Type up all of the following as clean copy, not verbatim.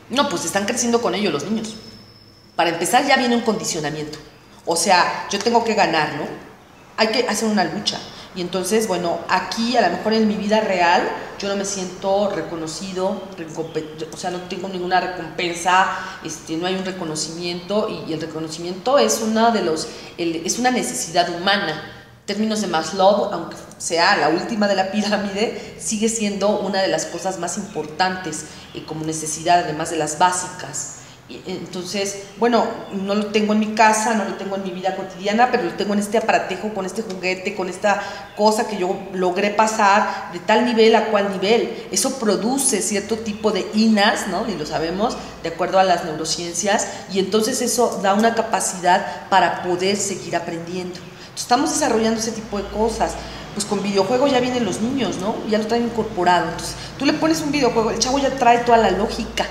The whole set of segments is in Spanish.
No, pues están creciendo con ello los niños. Para empezar ya viene un condicionamiento. O sea, yo tengo que ganar, ¿no? Hay que hacer una lucha. Y entonces, bueno, aquí a lo mejor en mi vida real yo no me siento reconocido, o sea, no tengo ninguna recompensa, no hay un reconocimiento y el reconocimiento es es una necesidad humana. En términos de Maslow, aunque sea la última de la pirámide, sigue siendo una de las cosas más importantes como necesidad, además de las básicas. Entonces, bueno, no lo tengo en mi casa, no lo tengo en mi vida cotidiana, pero lo tengo en este aparatejo, con este juguete, con esta cosa que yo logré pasar de tal nivel a cual nivel. Eso produce cierto tipo de INAS, ¿no? Y lo sabemos, de acuerdo a las neurociencias, y entonces eso da una capacidad para poder seguir aprendiendo. Entonces, estamos desarrollando ese tipo de cosas. Pues con videojuegos ya vienen los niños, ¿no? Ya lo traen incorporado. Entonces, tú le pones un videojuego, el chavo ya trae toda la lógica.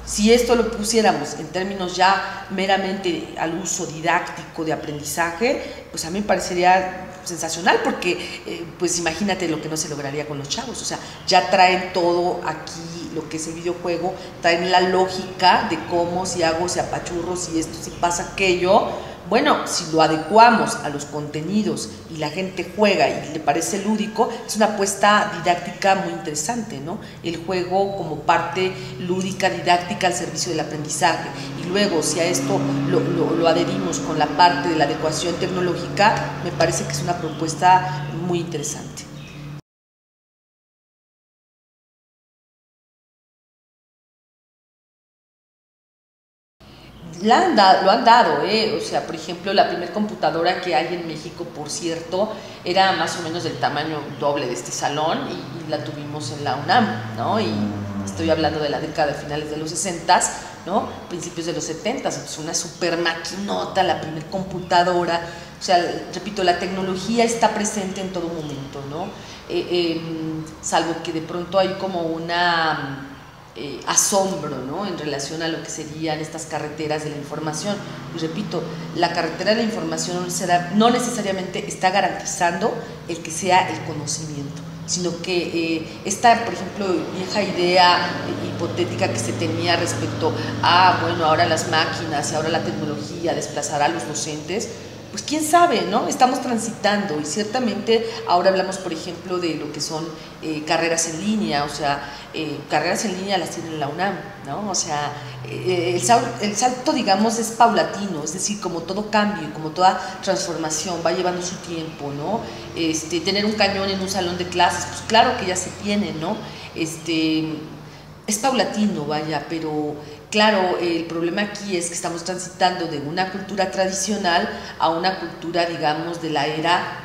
Si esto lo pusiéramos en términos ya meramente al uso didáctico de aprendizaje, pues a mí me parecería sensacional porque, pues imagínate lo que no se lograría con los chavos. O sea, ya traen todo aquí, lo que es el videojuego, traen la lógica de cómo, si hago, si apachurro, si esto, si pasa aquello. Bueno, si lo adecuamos a los contenidos y la gente juega y le parece lúdico, es una apuesta didáctica muy interesante, ¿no? El juego como parte lúdica, didáctica al servicio del aprendizaje. Y luego, si a esto lo adherimos con la parte de la adecuación tecnológica, me parece que es una propuesta muy interesante. Lo han dado, o sea, por ejemplo, la primera computadora que hay en México, por cierto, era más o menos del tamaño doble de este salón y la tuvimos en la UNAM, ¿no? Y estoy hablando de la década de finales de los 60s, ¿no? Principios de los 70s, pues una super maquinota, la primera computadora. O sea, repito, la tecnología está presente en todo momento, ¿no? Salvo que de pronto hay como una asombro, ¿no? En relación a lo que serían estas carreteras de la información. Y repito, la carretera de la información no necesariamente está garantizando el que sea el conocimiento, sino que esta, por ejemplo, vieja idea hipotética que se tenía respecto a, bueno, ahora las máquinas y ahora la tecnología desplazará a los docentes, pues quién sabe, ¿no? Estamos transitando y ciertamente ahora hablamos, por ejemplo, de lo que son carreras en línea, o sea, carreras en línea las tiene la UNAM, ¿no? O sea, el salto, digamos, es paulatino, es decir, como todo cambio, como toda transformación, va llevando su tiempo, ¿no? Tener un cañón en un salón de clases, pues claro que ya se tiene, ¿no? Es paulatino, vaya, pero claro, el problema aquí es que estamos transitando de una cultura tradicional a una cultura, digamos, de la era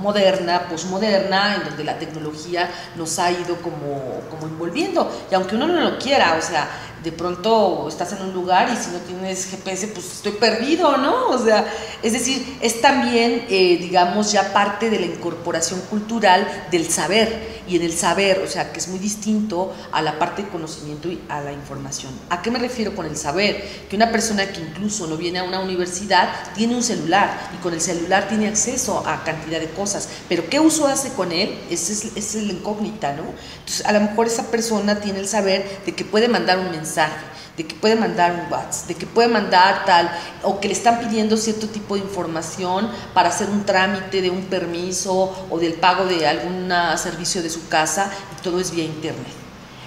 moderna, posmoderna, en donde la tecnología nos ha ido como envolviendo, y aunque uno no lo quiera, o sea, de pronto estás en un lugar y si no tienes GPS, pues estoy perdido, ¿no? O sea, es decir, es también, digamos, ya parte de la incorporación cultural del saber, y en el saber, o sea, que es muy distinto a la parte de conocimiento y a la información. ¿A qué me refiero con el saber? Que una persona que incluso no viene a una universidad tiene un celular y con el celular tiene acceso a cantidad de cosas, pero ¿qué uso hace con él? Esa es la incógnita, ¿no? Entonces, a lo mejor esa persona tiene el saber de que puede mandar un mensaje, de que puede mandar un WhatsApp, de que puede mandar tal, o que le están pidiendo cierto tipo de información para hacer un trámite de un permiso o del pago de algún servicio de su casa, y todo es vía internet.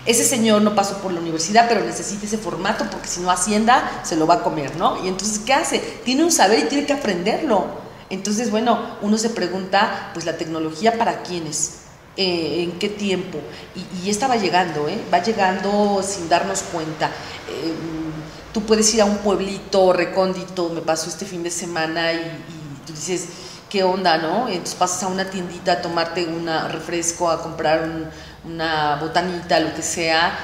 Ese señor no pasó por la universidad, pero necesita ese formato porque si no Hacienda se lo va a comer, ¿no? Y entonces, ¿qué hace? Tiene un saber y tiene que aprenderlo. Entonces, bueno, uno se pregunta, pues la tecnología ¿para quiénes? ¿En qué tiempo? Y esta va llegando, va llegando sin darnos cuenta. Tú puedes ir a un pueblito recóndito, me pasó este fin de semana y tú dices, ¿qué onda, no? Entonces pasas a una tiendita a tomarte un refresco, a comprar una botanita, lo que sea,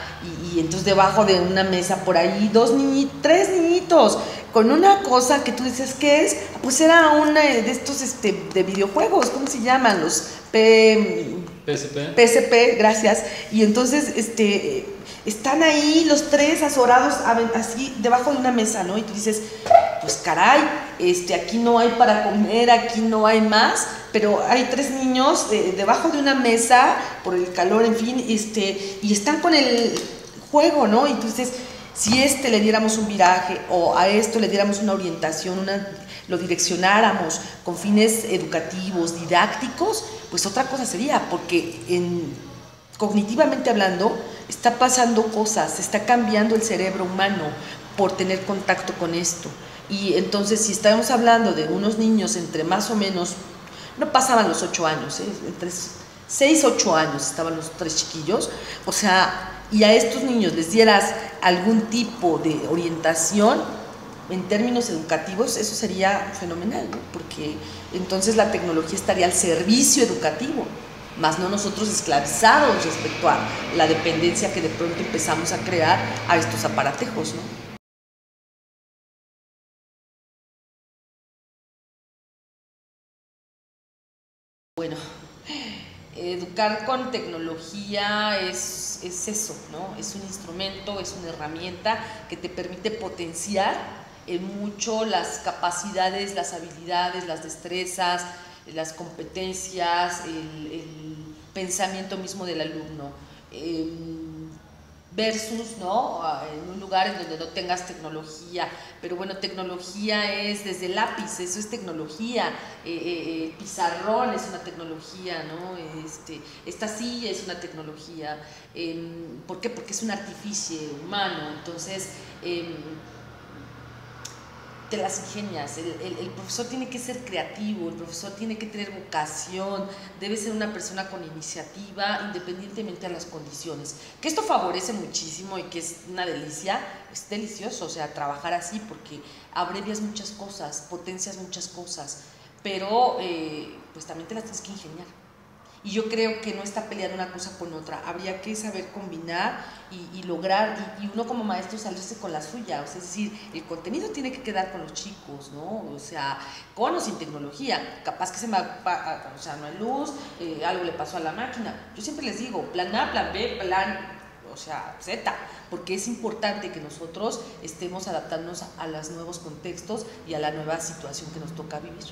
y entonces debajo de una mesa por ahí, tres niñitos, con una cosa que tú dices, ¿qué es? Pues era una de estos de videojuegos, ¿cómo se llaman? Los PSP, gracias. Y entonces están ahí los tres azorados así debajo de una mesa, ¿no? Y tú dices, pues caray, aquí no hay para comer, aquí no hay más, pero hay tres niños debajo de una mesa por el calor, en fin, y están con el juego, ¿no? Y tú dices, Si le diéramos un viraje o a esto le diéramos una orientación, lo direccionáramos con fines educativos, didácticos, pues otra cosa sería, porque cognitivamente hablando está pasando cosas, se está cambiando el cerebro humano por tener contacto con esto. Y entonces si estamos hablando de unos niños entre más o menos, no pasaban los 8 años, entre 6, 8 años estaban los 3 chiquillos, o sea, y a estos niños les dieras algún tipo de orientación en términos educativos, eso sería fenomenal, ¿no? Porque entonces la tecnología estaría al servicio educativo, más no nosotros esclavizados respecto a la dependencia que de pronto empezamos a crear a estos aparatejos, ¿no? Bueno, educar con tecnología es eso, ¿no? Es un instrumento, es una herramienta que te permite potenciar en mucho las capacidades, las habilidades, las destrezas, las competencias, el pensamiento mismo del alumno. Versus, ¿no? En un lugar en donde no tengas tecnología, pero bueno, tecnología es desde el lápiz, eso es tecnología, el pizarrón es una tecnología, ¿no? Esta silla es una tecnología, ¿por qué? Porque es un artificio humano, entonces te las ingenias, el profesor tiene que ser creativo, el profesor tiene que tener vocación, debe ser una persona con iniciativa independientemente de las condiciones, que esto favorece muchísimo y que es una delicia, es delicioso, o sea, trabajar así porque abrevias muchas cosas, potencias muchas cosas, pero pues también te las tienes que ingeniar. Y yo creo que no está peleando una cosa con otra, habría que saber combinar y lograr, y uno como maestro salirse con la suya, o sea, es decir, el contenido tiene que quedar con los chicos, ¿no? O sea, con o sin tecnología, capaz que se me apaga, o sea, no hay luz, algo le pasó a la máquina, yo siempre les digo, plan A, plan B, plan, o sea, Z, porque es importante que nosotros estemos adaptándonos a los nuevos contextos y a la nueva situación que nos toca vivir.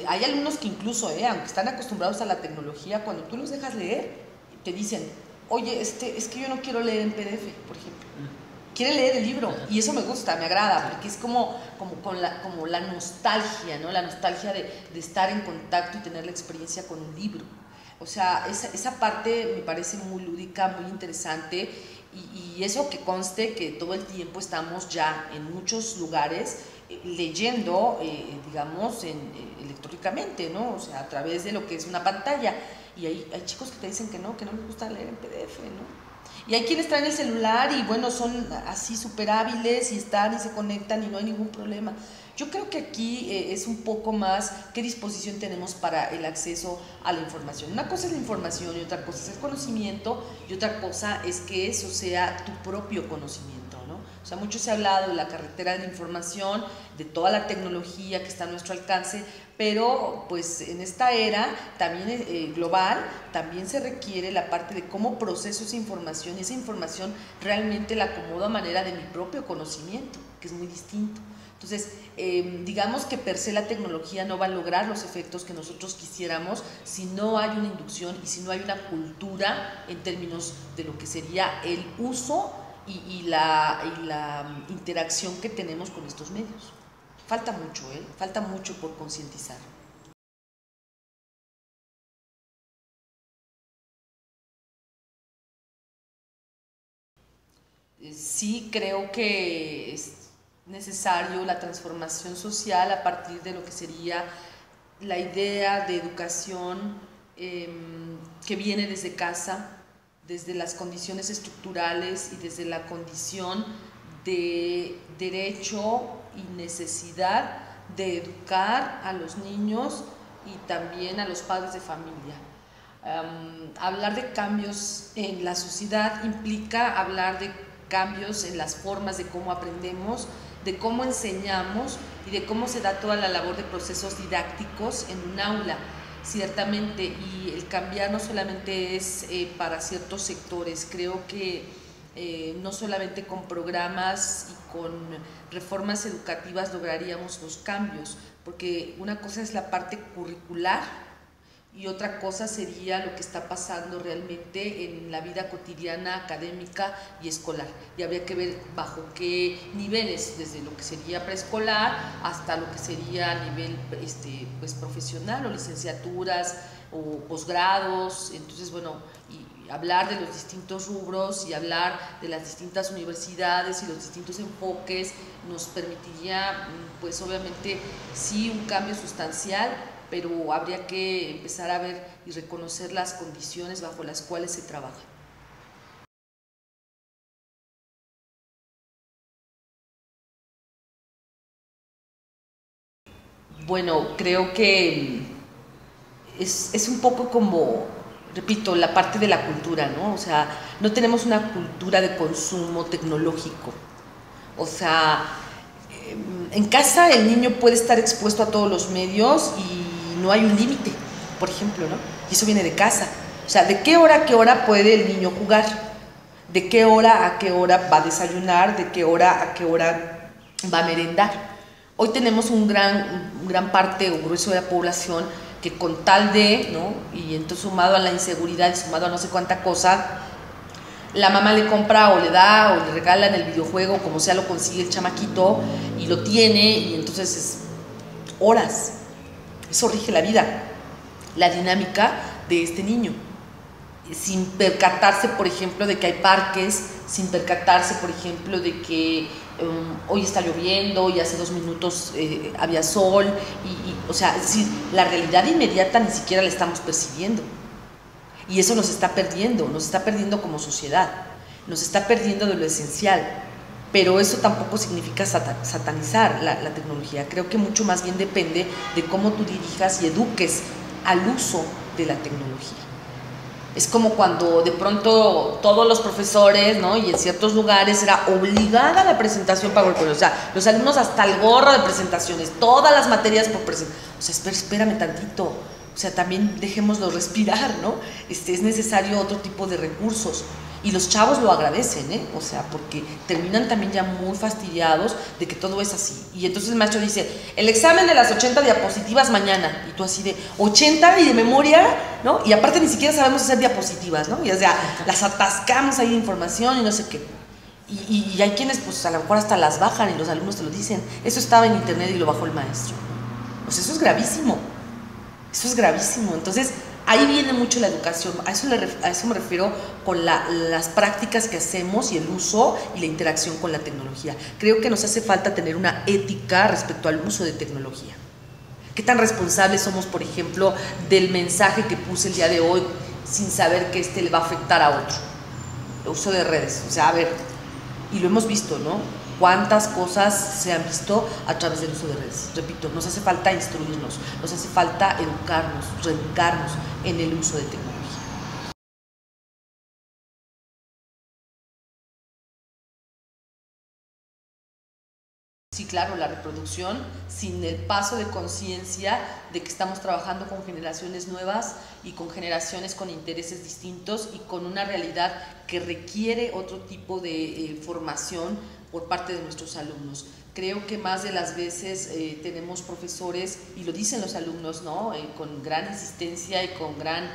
Hay alumnos que incluso, aunque están acostumbrados a la tecnología, cuando tú los dejas leer, te dicen, oye, es que yo no quiero leer en PDF, por ejemplo. Quiere leer el libro, y eso me gusta, me agrada, porque es como la nostalgia, ¿no? La nostalgia de estar en contacto y tener la experiencia con un libro. O sea, esa parte me parece muy lúdica, muy interesante, y eso que conste que todo el tiempo estamos ya en muchos lugares leyendo, digamos, electrónicamente, ¿no? O sea, a través de lo que es una pantalla. Y hay chicos que te dicen que no les gusta leer en PDF, ¿no? Y hay quienes traen el celular y bueno, son así súper hábiles y están y se conectan y no hay ningún problema. Yo creo que aquí es un poco más qué disposición tenemos para el acceso a la información. Una cosa es la información y otra cosa es el conocimiento y otra cosa es que eso sea tu propio conocimiento, ¿no? O sea, mucho se ha hablado de la carretera de la información, de toda la tecnología que está a nuestro alcance, pero pues en esta era también global, también se requiere la parte de cómo proceso esa información y esa información realmente la acomodo a manera de mi propio conocimiento, que es muy distinto. Entonces, digamos que per se la tecnología no va a lograr los efectos que nosotros quisiéramos si no hay una inducción y si no hay una cultura en términos de lo que sería el uso y la interacción que tenemos con estos medios. Falta mucho, falta mucho por concientizar. Sí creo que es necesario la transformación social a partir de lo que sería la idea de educación que viene desde casa, desde las condiciones estructurales y desde la condición de derecho y necesidad de educar a los niños y también a los padres de familia. Hablar de cambios en la sociedad implica hablar de cambios en las formas de cómo aprendemos, de cómo enseñamos y de cómo se da toda la labor de procesos didácticos en un aula, ciertamente, y el cambiar no solamente es para ciertos sectores, creo que no solamente con programas y con reformas educativas lograríamos los cambios, porque una cosa es la parte curricular, y otra cosa sería lo que está pasando realmente en la vida cotidiana, académica y escolar. Y habría que ver bajo qué niveles, desde lo que sería preescolar hasta lo que sería a nivel pues, profesional o licenciaturas o posgrados. Entonces, bueno, y hablar de los distintos rubros y hablar de las distintas universidades y los distintos enfoques nos permitiría, pues obviamente, sí un cambio sustancial, pero habría que empezar a ver y reconocer las condiciones bajo las cuales se trabaja. Bueno, creo que es un poco como, repito, la parte de la cultura, ¿no? O sea, no tenemos una cultura de consumo tecnológico. O sea, en casa el niño puede estar expuesto a todos los medios y no hay un límite, por ejemplo, ¿no? Y eso viene de casa. O sea, ¿de qué hora a qué hora puede el niño jugar? ¿De qué hora a qué hora va a desayunar? ¿De qué hora a qué hora va a merendar? Hoy tenemos un gran parte o grueso de la población que con tal de, ¿no? Y entonces sumado a la inseguridad y sumado a no sé cuánta cosa, la mamá le compra o le da o le regalan el videojuego, como sea lo consigue el chamaquito y lo tiene, y entonces es horas. Eso rige la vida, la dinámica de este niño, sin percatarse, por ejemplo, de que hay parques, sin percatarse, por ejemplo, de que hoy está lloviendo y hace 2 minutos había sol, o sea, es decir, la realidad inmediata ni siquiera la estamos percibiendo. Y eso nos está perdiendo como sociedad, nos está perdiendo de lo esencial. Pero eso tampoco significa satanizar la tecnología. Creo que mucho más bien depende de cómo tú dirijas y eduques al uso de la tecnología. Es como cuando de pronto todos los profesores, ¿no? Y en ciertos lugares era obligada la presentación PowerPoint. O sea, los alumnos hasta el gorro de presentaciones, todas las materias por presentación. O sea, espérame tantito. O sea, también dejémoslo respirar, ¿no? Es necesario otro tipo de recursos. Y los chavos lo agradecen, ¿eh? O sea, porque terminan también ya muy fastidiados de que todo es así. Y entonces el maestro dice, el examen de las 80 diapositivas mañana. Y tú así de 80 y de memoria, ¿no? Y aparte ni siquiera sabemos hacer diapositivas, ¿no? Y o sea, las atascamos ahí de información y no sé qué. Y hay quienes, pues a lo mejor hasta las bajan y los alumnos te lo dicen. Eso estaba en internet y lo bajó el maestro. Pues eso es gravísimo. Eso es gravísimo. Entonces, ahí viene mucho la educación. A eso me refiero con las prácticas que hacemos y el uso y la interacción con la tecnología. Creo que nos hace falta tener una ética respecto al uso de tecnología. ¿Qué tan responsables somos, por ejemplo, del mensaje que puse el día de hoy sin saber que le va a afectar a otro? El uso de redes. O sea, a ver, y lo hemos visto, ¿no? Cuántas cosas se han visto a través del uso de redes. Repito, nos hace falta instruirnos, nos hace falta educarnos, reeducarnos en el uso de tecnología. Sí, claro, la reproducción sin el paso de conciencia de que estamos trabajando con generaciones nuevas y con generaciones con intereses distintos y con una realidad que requiere otro tipo de formación por parte de nuestros alumnos. Creo que más de las veces tenemos profesores, y lo dicen los alumnos, ¿no? Con gran insistencia y con gran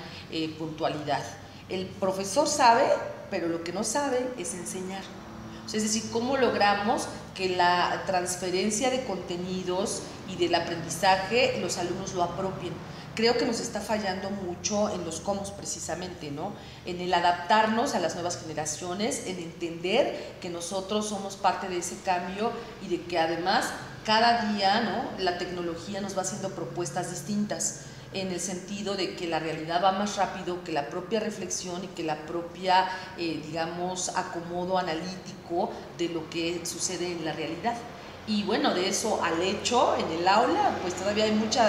puntualidad. El profesor sabe, pero lo que no sabe es enseñar. Es decir, cómo logramos que la transferencia de contenidos y del aprendizaje los alumnos lo apropien. Creo que nos está fallando mucho en los cómo precisamente, ¿no? En el adaptarnos a las nuevas generaciones, en entender que nosotros somos parte de ese cambio y de que además cada día, ¿no? La tecnología nos va haciendo propuestas distintas, en el sentido de que la realidad va más rápido que la propia reflexión y que la propia, digamos, acomodo analítico de lo que sucede en la realidad. Y bueno, de eso al hecho, en el aula, pues todavía hay mucho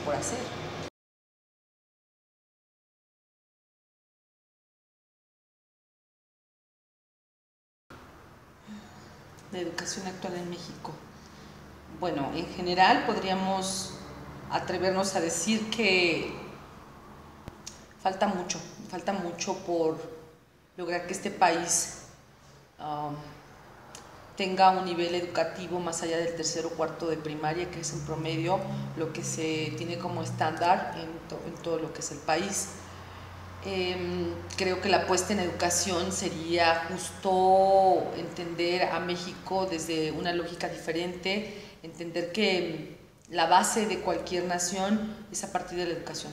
por hacer. La educación actual en México. Bueno, en general podríamos atrevernos a decir que falta mucho por lograr que este país tenga un nivel educativo más allá del tercero o cuarto de primaria, que es en promedio lo que se tiene como estándar en todo lo que es el país. Creo que la apuesta en educación sería justo entender a México desde una lógica diferente, entender que la base de cualquier nación es a partir de la educación.